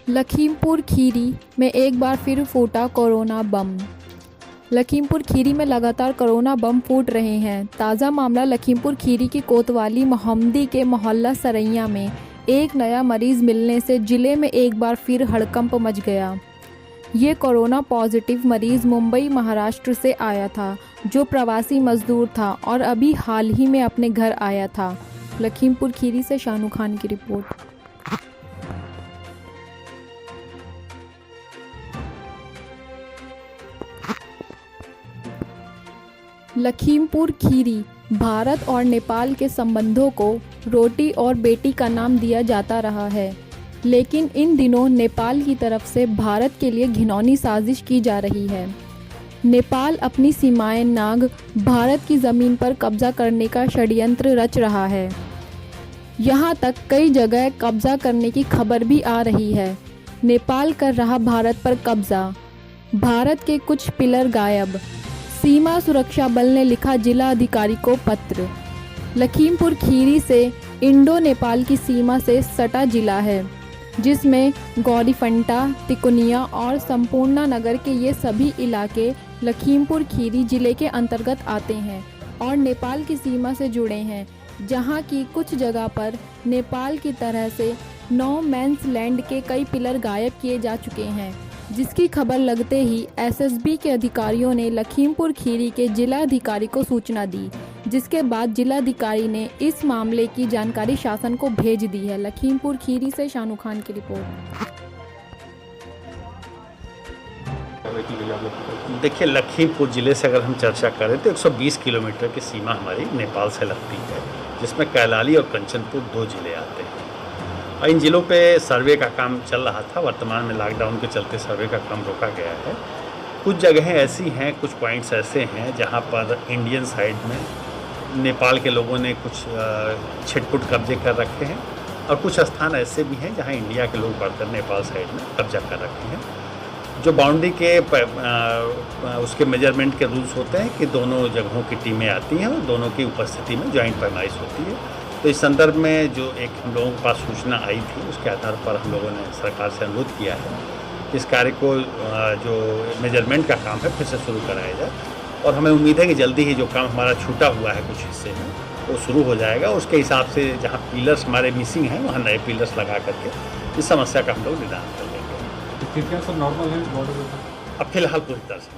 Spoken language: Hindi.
लखीमपुर खीरी में एक बार फिर फूटा कोरोना बम। लखीमपुर खीरी में लगातार कोरोना बम फूट रहे हैं। ताज़ा मामला लखीमपुर खीरी की कोतवाली मोहम्मदी के मोहल्ला सरैया में एक नया मरीज़ मिलने से जिले में एक बार फिर हड़कंप मच गया। ये कोरोना पॉजिटिव मरीज़ मुंबई महाराष्ट्र से आया था, जो प्रवासी मजदूर था और अभी हाल ही में अपने घर आया था। लखीमपुर खीरी से शानू खान की रिपोर्ट। लखीमपुर खीरी भारत और नेपाल के संबंधों को रोटी और बेटी का नाम दिया जाता रहा है, लेकिन इन दिनों नेपाल की तरफ से भारत के लिए घिनौनी साजिश की जा रही है। नेपाल अपनी सीमाएं नाग भारत की ज़मीन पर कब्जा करने का षड्यंत्र रच रहा है। यहाँ तक कई जगह कब्जा करने की खबर भी आ रही है। नेपाल कर रहा भारत पर कब्जा, भारत के कुछ पिलर गायब। सीमा सुरक्षा बल ने लिखा जिला अधिकारी को पत्र। लखीमपुर खीरी से इंडो नेपाल की सीमा से सटा जिला है, जिसमें गौरीफंटा, तिकोनिया और संपूर्णा नगर के ये सभी इलाके लखीमपुर खीरी जिले के अंतर्गत आते हैं और नेपाल की सीमा से जुड़े हैं, जहां की कुछ जगह पर नेपाल की तरह से नो मैंस लैंड के कई पिलर गायब किए जा चुके हैं, जिसकी खबर लगते ही एसएसबी के अधिकारियों ने लखीमपुर खीरी के जिलाधिकारी को सूचना दी, जिसके बाद जिलाधिकारी ने इस मामले की जानकारी शासन को भेज दी है। लखीमपुर खीरी से शानू खान की रिपोर्ट। देखिए, लखीमपुर ज़िले से अगर हम चर्चा करें तो 120 किलोमीटर की सीमा हमारी नेपाल से लगती है, जिसमें कैलाली और कंचनपुर 2 ज़िले आते हैं। और इन ज़िलों पे सर्वे का काम चल रहा था। वर्तमान में लॉकडाउन के चलते सर्वे का काम रोका गया है। कुछ जगहें ऐसी हैं, कुछ पॉइंट्स ऐसे हैं जहाँ पर इंडियन साइड में नेपाल के लोगों ने कुछ छिटपुट कब्जे कर रखे हैं, और कुछ स्थान ऐसे भी हैं जहाँ इंडिया के लोग बढ़कर नेपाल साइड में कब्जा कर रखे हैं। जो बाउंड्री के उसके मेजरमेंट के रूल्स होते हैं कि दोनों जगहों की टीमें आती हैं और दोनों की उपस्थिति में जॉइंट पैमाइश होती है। तो इस संदर्भ में जो एक हम लोगों के पास सूचना आई थी, उसके आधार पर हम लोगों ने सरकार से अनुरोध किया है कि इस कार्य को जो मेजरमेंट का काम है फिर से शुरू कराया जाए, और हमें उम्मीद है कि जल्दी ही जो काम हमारा छूटा हुआ है कुछ हिस्से में वो शुरू हो जाएगा। उसके हिसाब से जहाँ पिलर्स हमारे मिसिंग हैं वहाँ नए पिलर्स लगा करके इस समस्या का हम लोग निदान कर लेंगे। तो फिर क्या सब नॉर्मल है? अब फिलहाल पूरी तरह से